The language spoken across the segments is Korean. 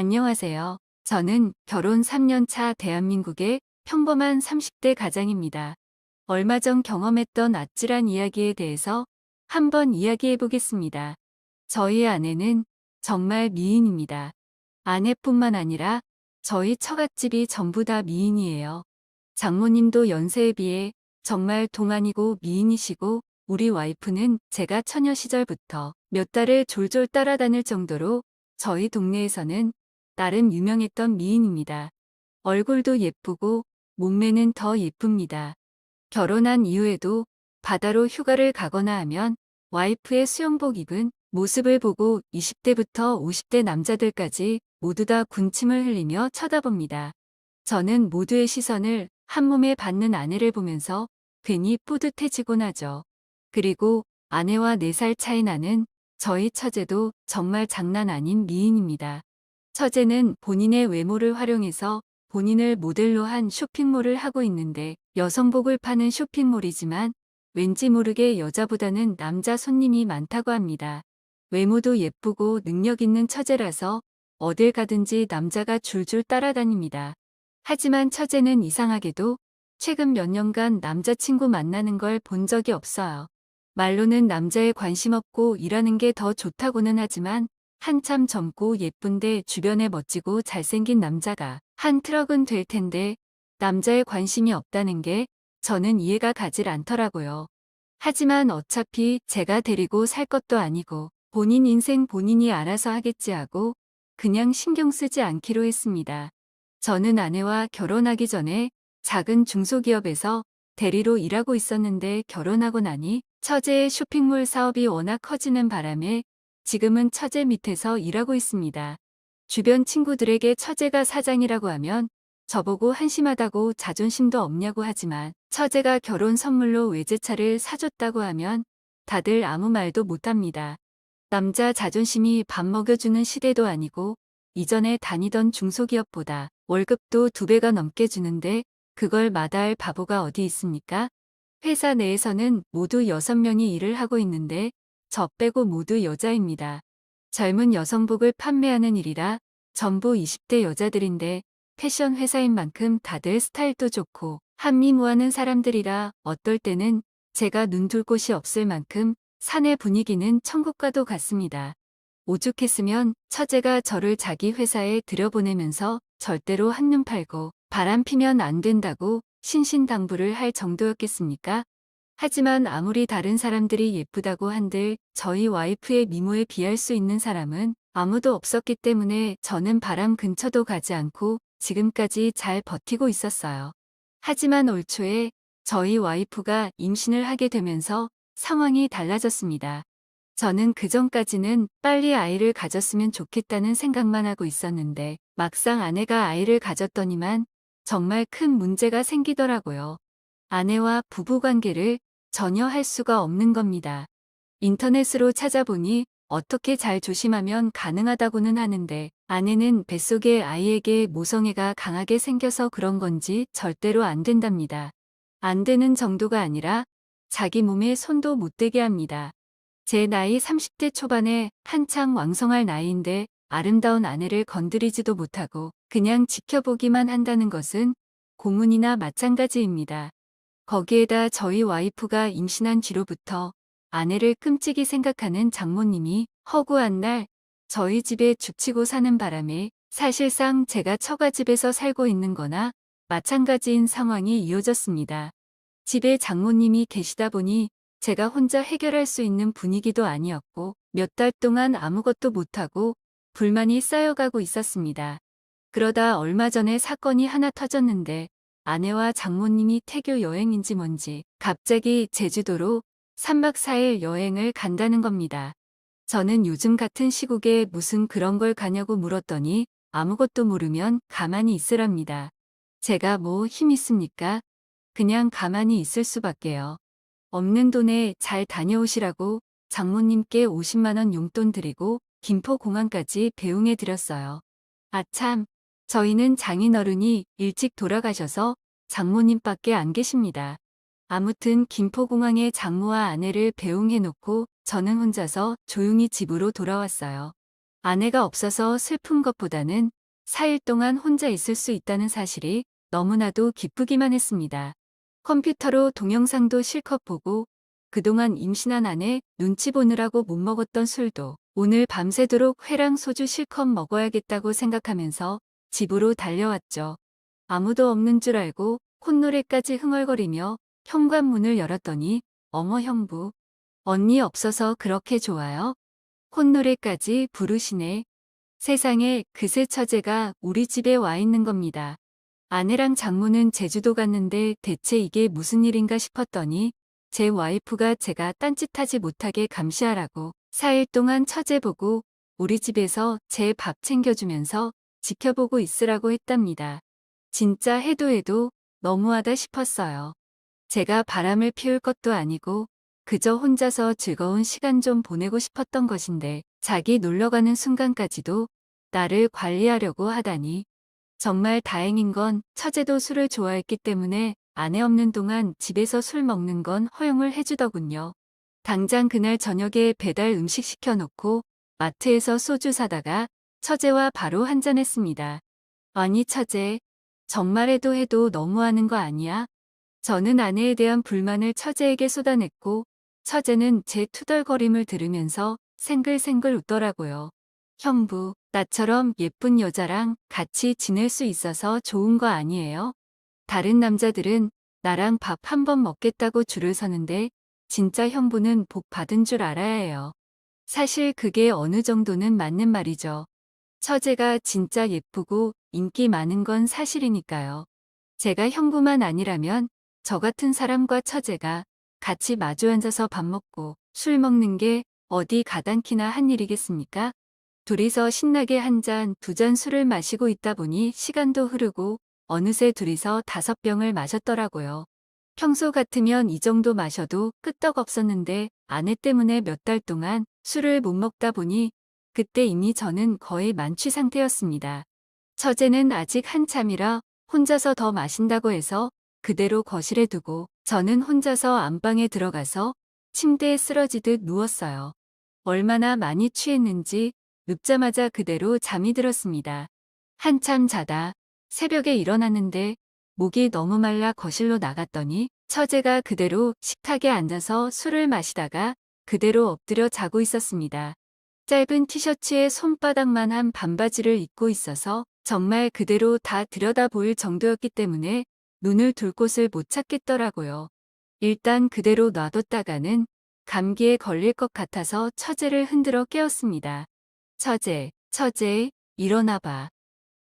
안녕하세요. 저는 결혼 3년 차 대한민국의 평범한 30대 가장입니다. 얼마 전 경험했던 아찔한 이야기에 대해서 한번 이야기해 보겠습니다. 저희 아내는 정말 미인입니다. 아내뿐만 아니라 저희 처갓집이 전부 다 미인이에요. 장모님도 연세에 비해 정말 동안이고 미인이시고 우리 와이프는 제가 처녀 시절부터 몇 달을 졸졸 따라다닐 정도로 저희 동네에서는 나름 유명했던 미인입니다. 얼굴도 예쁘고 몸매는 더 예쁩니다. 결혼한 이후에도 바다로 휴가를 가거나 하면 와이프의 수영복 입은 모습을 보고 20대부터 50대 남자들까지 모두 다 군침을 흘리며 쳐다봅니다. 저는 모두의 시선을 한몸에 받는 아내를 보면서 괜히 뿌듯해지곤 하죠. 그리고 아내와 4살 차이 나는 저희 처제도 정말 장난 아닌 미인입니다. 처제는 본인의 외모를 활용해서 본인을 모델로 한 쇼핑몰을 하고 있는데 여성복을 파는 쇼핑몰이지만 왠지 모르게 여자보다는 남자 손님이 많다고 합니다. 외모도 예쁘고 능력 있는 처제라서 어딜 가든지 남자가 줄줄 따라다닙니다. 하지만 처제는 이상하게도 최근 몇 년간 남자친구 만나는 걸 본 적이 없어요. 말로는 남자에 관심 없고 일하는 게 더 좋다고는 하지만 한참 젊고 예쁜데 주변에 멋지고 잘생긴 남자가 한 트럭은 될 텐데 남자에 관심이 없다는 게 저는 이해가 가질 않더라고요. 하지만 어차피 제가 데리고 살 것도 아니고 본인 인생 본인이 알아서 하겠지 하고 그냥 신경 쓰지 않기로 했습니다. 저는 아내와 결혼하기 전에 작은 중소기업에서 대리로 일하고 있었는데 결혼하고 나니 처제의 쇼핑몰 사업이 워낙 커지는 바람에 지금은 처제 밑에서 일하고 있습니다. 주변 친구들에게 처제가 사장이라고 하면 저보고 한심하다고 자존심도 없냐고 하지만 처제가 결혼 선물로 외제차를 사줬다고 하면 다들 아무 말도 못합니다. 남자 자존심이 밥 먹여주는 시대도 아니고 이전에 다니던 중소기업보다 월급도 2배가 넘게 주는데 그걸 마다할 바보가 어디 있습니까? 회사 내에서는 모두 6명이 일을 하고 있는데 저 빼고 모두 여자입니다. 젊은 여성복을 판매하는 일이라 전부 20대 여자들인데 패션 회사인 만큼 다들 스타일도 좋고 한미무하는 사람들이라 어떨 때는 제가 눈 둘 곳이 없을 만큼 사내 분위기는 천국과도 같습니다. 오죽했으면 처제가 저를 자기 회사에 들여보내면서 절대로 한눈 팔고 바람 피면 안 된다고 신신당부를 할 정도였겠습니까? 하지만 아무리 다른 사람들이 예쁘다고 한들 저희 와이프의 미모에 비할 수 있는 사람은 아무도 없었기 때문에 저는 바람 근처도 가지 않고 지금까지 잘 버티고 있었어요. 하지만 올 초에 저희 와이프가 임신을 하게 되면서 상황이 달라졌습니다. 저는 그전까지는 빨리 아이를 가졌으면 좋겠다는 생각만 하고 있었는데 막상 아내가 아이를 가졌더니만 정말 큰 문제가 생기더라고요. 아내와 부부관계를 전혀 할 수가 없는 겁니다. 인터넷으로 찾아보니 어떻게 잘 조심하면 가능하다고는 하는데 아내는 뱃속의 아이에게 모성애가 강하게 생겨서 그런 건지 절대로 안 된답니다. 안 되는 정도가 아니라 자기 몸에 손도 못 대게 합니다. 제 나이 30대 초반에 한창 왕성할 나이인데 아름다운 아내를 건드리지도 못하고 그냥 지켜보기만 한다는 것은 고문이나 마찬가지입니다. 거기에다 저희 와이프가 임신한 뒤로부터 아내를 끔찍이 생각하는 장모님이 허구한 날 저희 집에 죽치고 사는 바람에 사실상 제가 처가집에서 살고 있는 거나 마찬가지인 상황이 이어졌습니다. 집에 장모님이 계시다 보니 제가 혼자 해결할 수 있는 분위기도 아니었고 몇 달 동안 아무것도 못하고 불만이 쌓여가고 있었습니다. 그러다 얼마 전에 사건이 하나 터졌는데 아내와 장모님이 태교 여행인지 뭔지 갑자기 제주도로 3박 4일 여행을 간다는 겁니다. 저는 요즘 같은 시국에 무슨 그런 걸 가냐고 물었더니 아무것도 모르면 가만히 있으랍니다. 제가 뭐 힘 있습니까? 그냥 가만히 있을 수밖에요. 없는 돈에 잘 다녀오시라고 장모님께 50만 원 용돈 드리고 김포공항까지 배웅해 드렸어요. 아참, 저희는 장인어른이 일찍 돌아가셔서 장모님밖에 안 계십니다. 아무튼 김포공항에 장모와 아내를 배웅해 놓고 저는 혼자서 조용히 집으로 돌아왔어요. 아내가 없어서 슬픈 것보다는 4일 동안 혼자 있을 수 있다는 사실이 너무나도 기쁘기만 했습니다. 컴퓨터로 동영상도 실컷 보고 그동안 임신한 아내 눈치 보느라고 못 먹었던 술도 오늘 밤새도록 회랑 소주 실컷 먹어야겠다고 생각하면서 집으로 달려왔죠. 아무도 없는 줄 알고 콧노래까지 흥얼거리며 현관문을 열었더니 어머 형부, 언니 없어서 그렇게 좋아요? 콧노래까지 부르시네. 세상에 그새 처제가 우리 집에 와 있는 겁니다. 아내랑 장모는 제주도 갔는데 대체 이게 무슨 일인가 싶었더니 제 와이프가 제가 딴짓하지 못하게 감시하라고 4일 동안 처제 보고 우리 집에서 제 밥 챙겨주면서 지켜보고 있으라고 했답니다. 진짜 해도 해도 너무하다 싶었어요. 제가 바람을 피울 것도 아니고 그저 혼자서 즐거운 시간 좀 보내고 싶었던 것인데 자기 놀러가는 순간까지도 나를 관리하려고 하다니. 정말 다행인 건 처제도 술을 좋아했기 때문에 아내 없는 동안 집에서 술 먹는 건 허용을 해주더군요. 당장 그날 저녁에 배달 음식 시켜놓고 마트에서 소주 사다가 처제와 바로 한잔했습니다. 아니 처제, 정말 해도 해도 너무하는 거 아니야? 저는 아내에 대한 불만을 처제에게 쏟아냈고 처제는 제 투덜거림을 들으면서 생글생글 웃더라고요. 형부, 나처럼 예쁜 여자랑 같이 지낼 수 있어서 좋은 거 아니에요? 다른 남자들은 나랑 밥 한 번 먹겠다고 줄을 서는데 진짜 형부는 복 받은 줄 알아야 해요. 사실 그게 어느 정도는 맞는 말이죠. 처제가 진짜 예쁘고 인기 많은 건 사실이니까요. 제가 형부만 아니라면 저 같은 사람과 처제가 같이 마주 앉아서 밥 먹고 술 먹는 게 어디 가당키나 한 일이겠습니까? 둘이서 신나게 한 잔, 두 잔 술을 마시고 있다 보니 시간도 흐르고 어느새 둘이서 5병을 마셨더라고요. 평소 같으면 이 정도 마셔도 끄떡없었는데 아내 때문에 몇 달 동안 술을 못 먹다 보니 그때 이미 저는 거의 만취 상태였습니다. 처제는 아직 한참이라 혼자서 더 마신다고 해서 그대로 거실에 두고 저는 혼자서 안방에 들어가서 침대에 쓰러지듯 누웠어요. 얼마나 많이 취했는지 눕자마자 그대로 잠이 들었습니다. 한참 자다 새벽에 일어났는데 목이 너무 말라 거실로 나갔더니 처제가 그대로 식탁에 앉아서 술을 마시다가 그대로 엎드려 자고 있었습니다. 짧은 티셔츠에 손바닥만한 반바지를 입고 있어서 정말 그대로 다 들여다 보일 정도였기 때문에 눈을 둘 곳을 못 찾겠더라고요. 일단 그대로 놔뒀다가는 감기에 걸릴 것 같아서 처제를 흔들어 깨웠습니다. 처제, 처제, 일어나봐.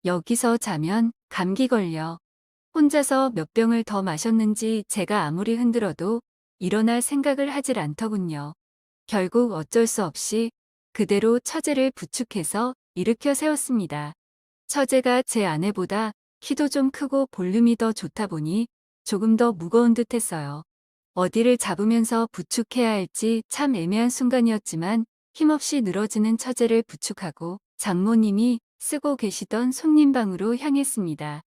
여기서 자면 감기 걸려. 혼자서 몇 병을 더 마셨는지 제가 아무리 흔들어도 일어날 생각을 하질 않더군요. 결국 어쩔 수 없이 그대로 처제를 부축해서 일으켜 세웠습니다. 처제가 제 아내보다 키도 좀 크고 볼륨이 더 좋다 보니 조금 더 무거운 듯 했어요. 어디를 잡으면서 부축해야 할지 참 애매한 순간이었지만 힘없이 늘어지는 처제를 부축하고 장모님이 쓰고 계시던 손님방으로 향했습니다.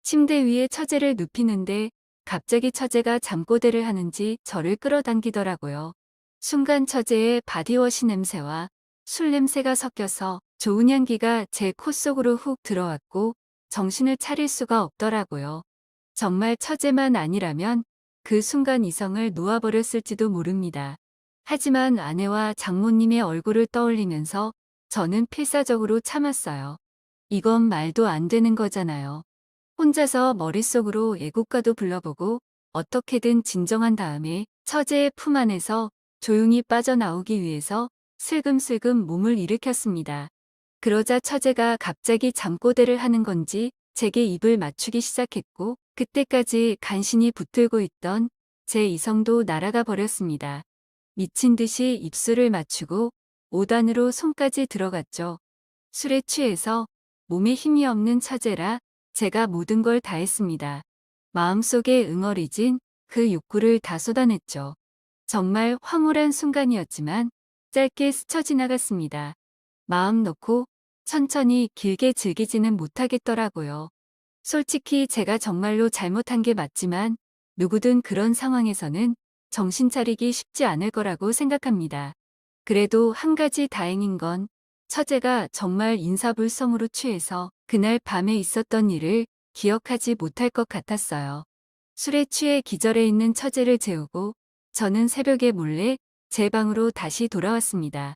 침대 위에 처제를 눕히는데 갑자기 처제가 잠꼬대를 하는지 저를 끌어당기더라고요. 순간 처제의 바디워시 냄새와 술 냄새가 섞여서 좋은 향기가 제 코 속으로 훅 들어왔고 정신을 차릴 수가 없더라고요. 정말 처제만 아니라면 그 순간 이성을 놓아버렸을지도 모릅니다. 하지만 아내와 장모님의 얼굴을 떠올리면서 저는 필사적으로 참았어요. 이건 말도 안 되는 거잖아요. 혼자서 머릿속으로 애국가도 불러보고 어떻게든 진정한 다음에 처제의 품 안에서 조용히 빠져나오기 위해서 슬금슬금 몸을 일으켰습니다. 그러자 처제가 갑자기 잠꼬대를 하는 건지 제게 입을 맞추기 시작했고 그때까지 간신히 붙들고 있던 제 이성도 날아가 버렸습니다. 미친 듯이 입술을 맞추고 5단으로 손까지 들어갔죠. 술에 취해서 몸에 힘이 없는 처제라 제가 모든 걸 다 했습니다. 마음속에 응어리진 그 욕구를 다 쏟아냈죠. 정말 황홀한 순간이었지만 짧게 스쳐 지나갔습니다. 마음 놓고 천천히 길게 즐기지는 못하겠더라고요. 솔직히 제가 정말로 잘못한 게 맞지만 누구든 그런 상황에서는 정신 차리기 쉽지 않을 거라고 생각합니다. 그래도 한 가지 다행인 건 처제가 정말 인사불성으로 취해서 그날 밤에 있었던 일을 기억하지 못할 것 같았어요. 술에 취해 기절해 있는 처제를 재우고 저는 새벽에 몰래 제 방으로 다시 돌아왔습니다.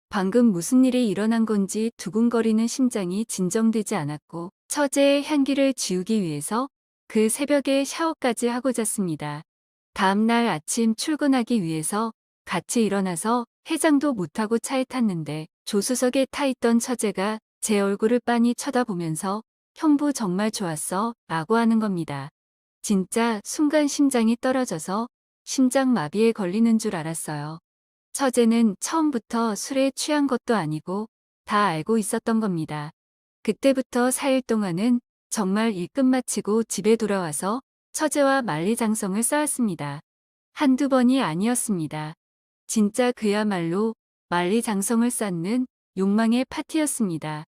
방금 무슨 일이 일어난 건지 두근거리는 심장이 진정되지 않았고 처제의 향기를 지우기 위해서 그 새벽에 샤워까지 하고 잤습니다. 다음 날 아침 출근하기 위해서 같이 일어나서 해장도 못하고 차에 탔는데 조수석에 타 있던 처제가 제 얼굴을 빤히 쳐다보면서 형부 정말 좋았어 라고 하는 겁니다. 진짜 순간 심장이 떨어져서 심장마비에 걸리는 줄 알았어요. 처제는 처음부터 술에 취한 것도 아니고 다 알고 있었던 겁니다. 그때부터 4일 동안은 정말 일 끝마치고 집에 돌아와서 처제와 만리장성을 쌓았습니다. 한두 번이 아니었습니다. 진짜 그야말로 만리장성을 쌓는 욕망의 파티였습니다.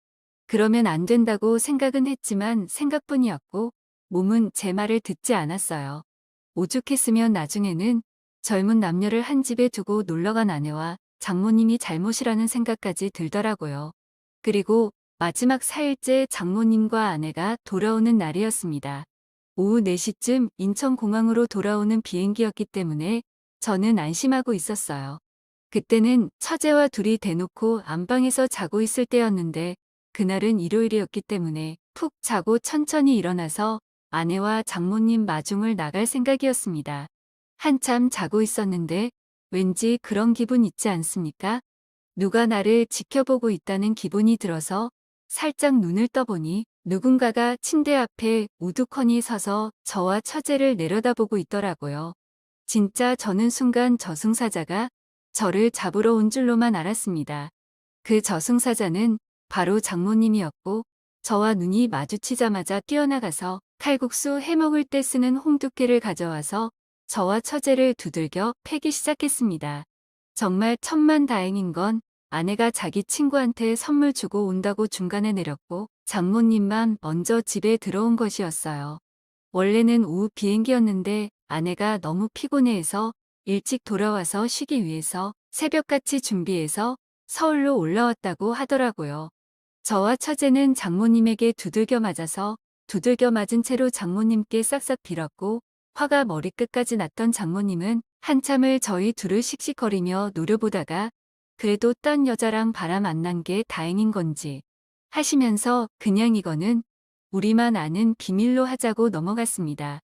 그러면 안 된다고 생각은 했지만 생각뿐이었고 몸은 제 말을 듣지 않았어요. 오죽했으면 나중에는 젊은 남녀를 한 집에 두고 놀러간 아내와 장모님이 잘못이라는 생각까지 들더라고요. 그리고 마지막 4일째 장모님과 아내가 돌아오는 날이었습니다. 오후 4시쯤 인천공항으로 돌아오는 비행기였기 때문에 저는 안심하고 있었어요. 그때는 처제와 둘이 대놓고 안방에서 자고 있을 때였는데 그날은 일요일이었기 때문에 푹 자고 천천히 일어나서 아내와 장모님 마중을 나갈 생각이었습니다. 한참 자고 있었는데 왠지 그런 기분 있지 않습니까? 누가 나를 지켜보고 있다는 기분이 들어서 살짝 눈을 떠보니 누군가가 침대 앞에 우두커니 서서 저와 처제를 내려다보고 있더라고요. 진짜 저는 순간 저승사자가 저를 잡으러 온 줄로만 알았습니다. 그 저승사자는 바로 장모님이었고 저와 눈이 마주치자마자 뛰어나가서 칼국수 해먹을 때 쓰는 홍두깨를 가져와서 저와 처제를 두들겨 패기 시작했습니다. 정말 천만다행인 건 아내가 자기 친구한테 선물 주고 온다고 중간에 내렸고 장모님만 먼저 집에 들어온 것이었어요. 원래는 오후 비행기였는데 아내가 너무 피곤해해서 일찍 돌아와서 쉬기 위해서 새벽같이 준비해서 서울로 올라왔다고 하더라고요. 저와 처제는 장모님에게 두들겨 맞아서 두들겨 맞은 채로 장모님께 싹싹 빌었고 화가 머리끝까지 났던 장모님은 한참을 저희 둘을 씩씩거리며 노려보다가 그래도 딴 여자랑 바람 안 난 게 다행인 건지 하시면서 그냥 이거는 우리만 아는 비밀로 하자고 넘어갔습니다.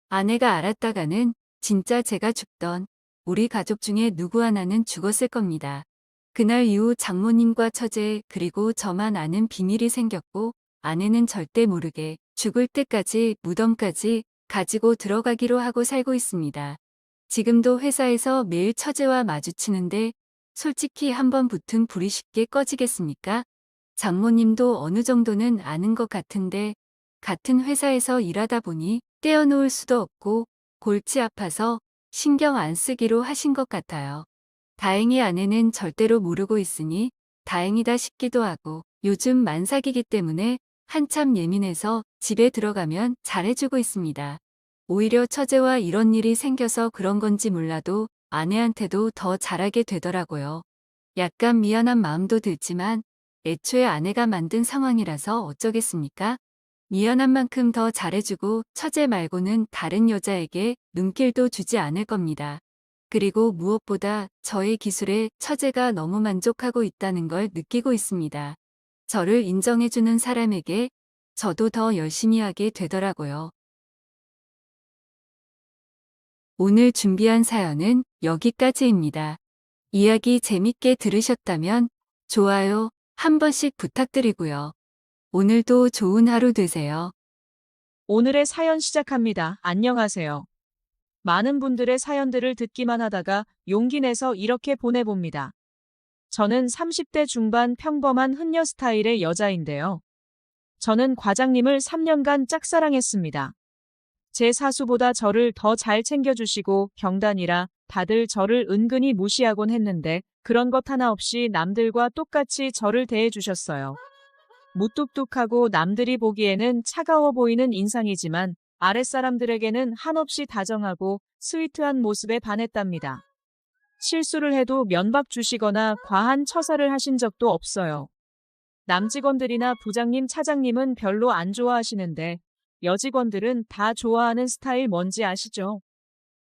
아내가 알았다가는 진짜 제가 죽던 우리 가족 중에 누구 하나는 죽었을 겁니다. 그날 이후 장모님과 처제 그리고 저만 아는 비밀이 생겼고 아내는 절대 모르게 죽을 때까지 무덤까지 가지고 들어가기로 하고 살고 있습니다. 지금도 회사에서 매일 처제와 마주치는데 솔직히 한번 붙은 불이 쉽게 꺼지겠습니까? 장모님도 어느 정도는 아는 것 같은데 같은 회사에서 일하다 보니 떼어놓을 수도 없고 골치 아파서 신경 안 쓰기로 하신 것 같아요. 다행히 아내는 절대로 모르고 있으니 다행이다 싶기도 하고 요즘 만삭이기 때문에 한참 예민해서 집에 들어가면 잘해주고 있습니다. 오히려 처제와 이런 일이 생겨서 그런 건지 몰라도 아내한테도 더 잘하게 되더라고요. 약간 미안한 마음도 들지만 애초에 아내가 만든 상황이라서 어쩌겠습니까? 미안한 만큼 더 잘해주고 처제 말고는 다른 여자에게 눈길도 주지 않을 겁니다. 그리고 무엇보다 저의 기술에 처제가 너무 만족하고 있다는 걸 느끼고 있습니다. 저를 인정해주는 사람에게 저도 더 열심히 하게 되더라고요. 오늘 준비한 사연은 여기까지입니다. 이야기 재밌게 들으셨다면 좋아요 한 번씩 부탁드리고요. 오늘도 좋은 하루 되세요. 오늘의 사연 시작합니다. 안녕하세요. 많은 분들의 사연들을 듣기만 하다가 용기 내서 이렇게 보내봅니다. 저는 30대 중반 평범한 흔녀 스타일의 여자인데요. 저는 과장님을 3년간 짝사랑했습니다. 제 사수보다 저를 더 잘 챙겨주시고 경단이라 다들 저를 은근히 무시하곤 했는데 그런 것 하나 없이 남들과 똑같이 저를 대해주셨어요. 무뚝뚝하고 남들이 보기에는 차가워 보이는 인상이지만 아랫사람들에게는 한없이 다정하고 스위트한 모습에 반했답니다. 실수를 해도 면박 주시거나 과한 처사를 하신 적도 없어요. 남직원들이나 부장님, 차장님은 별로 안 좋아하시는데 여직원들은 다 좋아하는 스타일 뭔지 아시죠?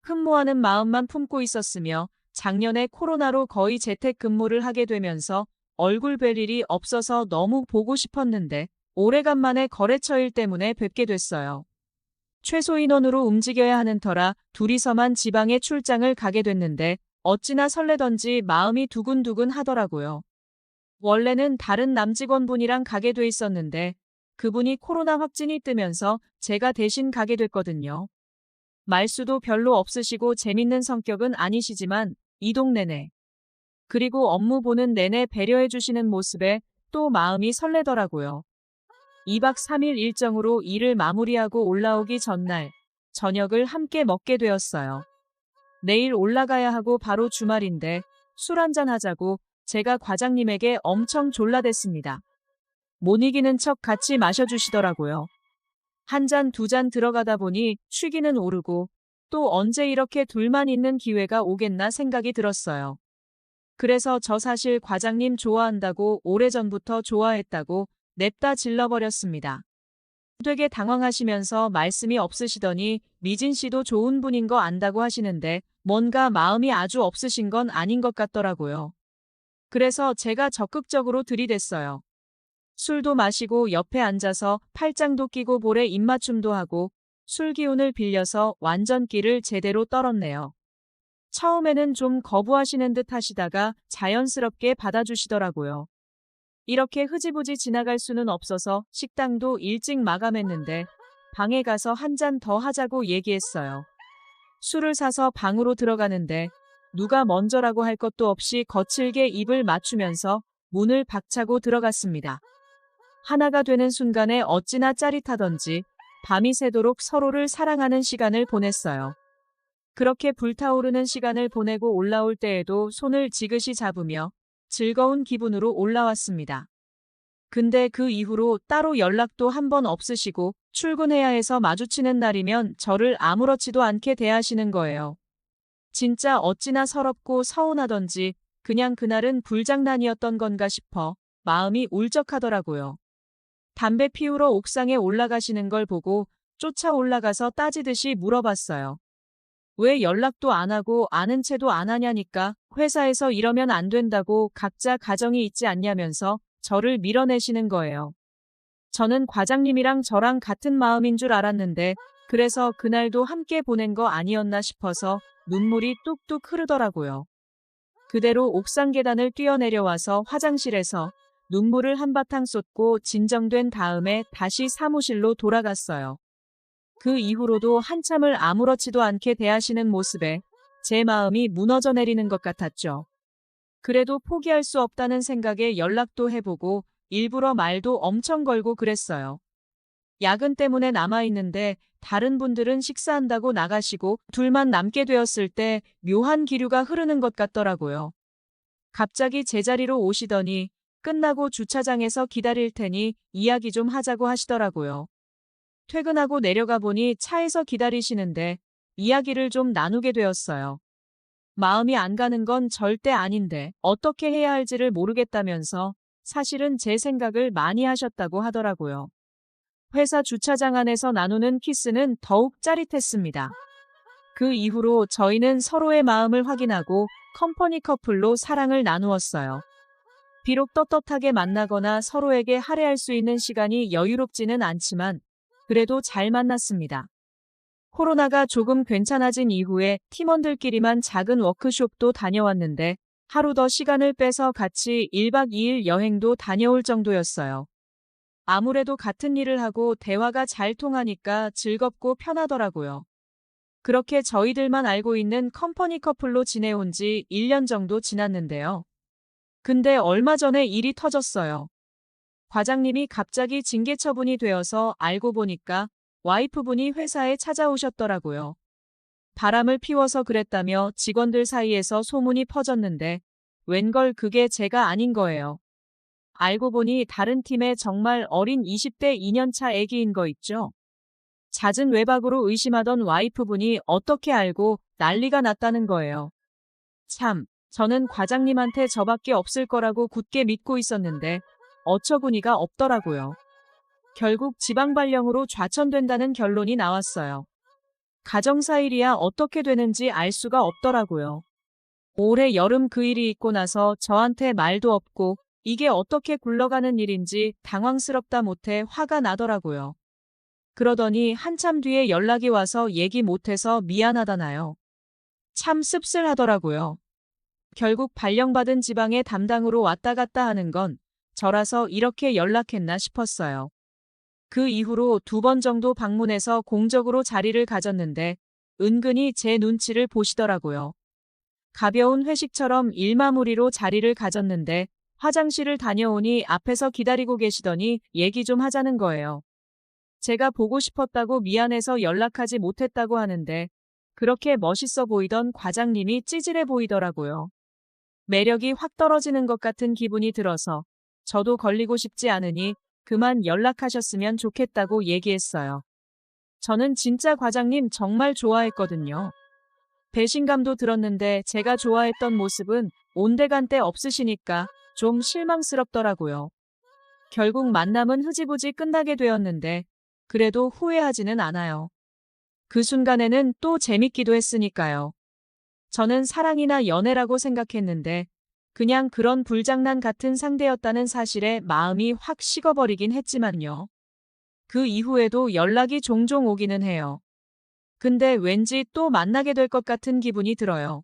흠모하는 마음만 품고 있었으며 작년에 코로나로 거의 재택근무를 하게 되면서 얼굴 뵐 일이 없어서 너무 보고 싶었는데 오래간만에 거래처 일 때문에 뵙게 됐어요. 최소 인원으로 움직여야 하는 터라 둘이서만 지방에 출장을 가게 됐는데 어찌나 설레던지 마음이 두근두근 하더라고요. 원래는 다른 남직원분이랑 가게 돼 있었는데 그분이 코로나 확진이 뜨면서 제가 대신 가게 됐거든요. 말수도 별로 없으시고 재밌는 성격은 아니시지만 이동 내내 그리고 업무 보는 내내 배려해 주시는 모습에 또 마음이 설레더라고요. 2박 3일 일정으로 일을 마무리하고 올라오기 전날 저녁을 함께 먹게 되었어요. 내일 올라가야 하고 바로 주말인데 술 한잔 하자고 제가 과장님에게 엄청 졸라댔습니다. 못 이기는 척 같이 마셔주시더라고요. 한 잔, 두 잔 들어가다 보니 취기는 오르고 또 언제 이렇게 둘만 있는 기회가 오겠나 생각이 들었어요. 그래서 저 사실 과장님 좋아한다고 오래전부터 좋아했다고 냅다 질러버렸습니다. 되게 당황하시면서 말씀이 없으시더니 미진 씨도 좋은 분인 거 안다고 하시는데 뭔가 마음이 아주 없으신 건 아닌 것 같더라고요. 그래서 제가 적극적으로 들이댔어요. 술도 마시고 옆에 앉아서 팔짱도 끼고 볼에 입맞춤도 하고 술 기운을 빌려서 완전 끼를 제대로 떨었네요. 처음에는 좀 거부하시는 듯 하시다가 자연스럽게 받아주시더라고요. 이렇게 흐지부지 지나갈 수는 없어서 식당도 일찍 마감했는데 방에 가서 한 잔 더 하자고 얘기했어요. 술을 사서 방으로 들어가는데 누가 먼저라고 할 것도 없이 거칠게 입을 맞추면서 문을 박차고 들어갔습니다. 하나가 되는 순간에 어찌나 짜릿하던지 밤이 새도록 서로를 사랑하는 시간을 보냈어요. 그렇게 불타오르는 시간을 보내고 올라올 때에도 손을 지그시 잡으며 즐거운 기분으로 올라왔습니다. 근데 그 이후로 따로 연락도 한 번 없으시고 출근해야 해서 마주치는 날이면 저를 아무렇지도 않게 대하시는 거예요. 진짜 어찌나 서럽고 서운하던지 그냥 그날은 불장난이었던 건가 싶어 마음이 울적하더라고요. 담배 피우러 옥상에 올라가시는 걸 보고 쫓아 올라가서 따지듯이 물어봤어요. 왜 연락도 안 하고 아는 체도 안 하냐니까 회사에서 이러면 안 된다고 각자 가정이 있지 않냐면서 저를 밀어내시는 거예요. 저는 과장님이랑 저랑 같은 마음인 줄 알았는데 그래서 그날도 함께 보낸 거 아니었나 싶어서 눈물이 뚝뚝 흐르더라고요. 그대로 옥상 계단을 뛰어내려와서 화장실에서 눈물을 한바탕 쏟고 진정된 다음에 다시 사무실로 돌아갔어요. 그 이후로도 한참을 아무렇지도 않게 대하시는 모습에 제 마음이 무너져 내리는 것 같았죠. 그래도 포기할 수 없다는 생각에 연락도 해보고 일부러 말도 엄청 걸고 그랬어요. 야근 때문에 남아있는데 다른 분들은 식사한다고 나가시고 둘만 남게 되었을 때 묘한 기류가 흐르는 것 같더라고요. 갑자기 제자리로 오시더니 끝나고 주차장에서 기다릴 테니 이야기 좀 하자고 하시더라고요. 퇴근하고 내려가 보니 차에서 기다리시는데 이야기를 좀 나누게 되었어요. 마음이 안 가는 건 절대 아닌데 어떻게 해야 할지를 모르겠다면서 사실은 제 생각을 많이 하셨다고 하더라고요. 회사 주차장 안에서 나누는 키스는 더욱 짜릿했습니다. 그 이후로 저희는 서로의 마음을 확인하고 컴퍼니 커플로 사랑을 나누었어요. 비록 떳떳하게 만나거나 서로에게 할애할 수 있는 시간이 여유롭지는 않지만 그래도 잘 만났습니다. 코로나가 조금 괜찮아진 이후에 팀원들끼리만 작은 워크숍도 다녀왔는데 하루 더 시간을 빼서 같이 1박 2일 여행도 다녀올 정도였어요. 아무래도 같은 일을 하고 대화가 잘 통하니까 즐겁고 편하더라고요. 그렇게 저희들만 알고 있는 컴퍼니 커플로 지내온 지 1년 정도 지났는데요. 근데 얼마 전에 일이 터졌어요. 과장님이 갑자기 징계 처분이 되어서 알고 보니까 와이프분이 회사에 찾아오셨더라고요. 바람을 피워서 그랬다며 직원들 사이에서 소문이 퍼졌는데 웬걸 그게 제가 아닌 거예요. 알고 보니 다른 팀의 정말 어린 20대 2년차 애기인 거 있죠. 잦은 외박으로 의심하던 와이프분이 어떻게 알고 난리가 났다는 거예요. 참, 저는 과장님한테 저밖에 없을 거라고 굳게 믿고 있었는데 어처구니가 없더라고요. 결국 지방발령으로 좌천된다는 결론이 나왔어요. 가정사일이야 어떻게 되는지 알 수가 없더라고요. 올해 여름 그 일이 있고 나서 저한테 말도 없고 이게 어떻게 굴러가는 일인지 당황스럽다 못해 화가 나더라고요. 그러더니 한참 뒤에 연락이 와서 얘기 못해서 미안하다나요. 참 씁쓸하더라고요. 결국 발령받은 지방의 담당으로 왔다 갔다 하는 건 저라서 이렇게 연락했나 싶었어요. 그 이후로 2번 정도 방문해서 공적으로 자리를 가졌는데 은근히 제 눈치를 보시더라고요. 가벼운 회식처럼 일마무리로 자리를 가졌는데 화장실을 다녀오니 앞에서 기다리고 계시더니 얘기 좀 하자는 거예요. 제가 보고 싶었다고 미안해서 연락하지 못했다고 하는데 그렇게 멋있어 보이던 과장님이 찌질해 보이더라고요. 매력이 확 떨어지는 것 같은 기분이 들어서 저도 걸리고 싶지 않으니 그만 연락하셨으면 좋겠다고 얘기했어요. 저는 진짜 과장님 정말 좋아했거든요. 배신감도 들었는데 제가 좋아했던 모습은 온데간데 없으시니까 좀 실망스럽더라고요. 결국 만남은 흐지부지 끝나게 되었는데 그래도 후회하지는 않아요. 그 순간에는 또 재밌기도 했으니까요. 저는 사랑이나 연애라고 생각했는데 그냥 그런 불장난 같은 상대였다는 사실에 마음이 확 식어버리긴 했지만요. 그 이후에도 연락이 종종 오기는 해요. 근데 왠지 또 만나게 될 것 같은 기분이 들어요.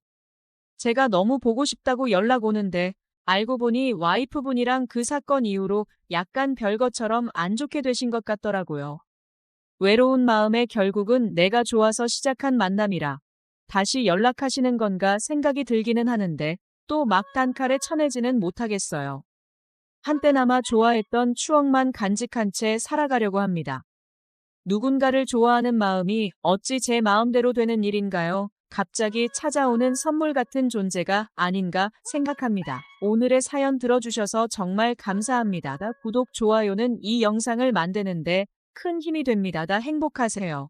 제가 너무 보고 싶다고 연락 오는데 알고 보니 와이프분이랑 그 사건 이후로 약간 별것처럼 안 좋게 되신 것 같더라고요. 외로운 마음에 결국은 내가 좋아서 시작한 만남이라 다시 연락하시는 건가 생각이 들기는 하는데 또 막 단칼에 쳐내지는 못하겠어요. 한때나마 좋아했던 추억만 간직한 채 살아가려고 합니다. 누군가를 좋아하는 마음이 어찌 제 마음대로 되는 일인가요? 갑자기 찾아오는 선물 같은 존재가 아닌가 생각합니다. 오늘의 사연 들어주셔서 정말 감사합니다. 구독, 좋아요는 이 영상을 만드는데 큰 힘이 됩니다. 행복하세요.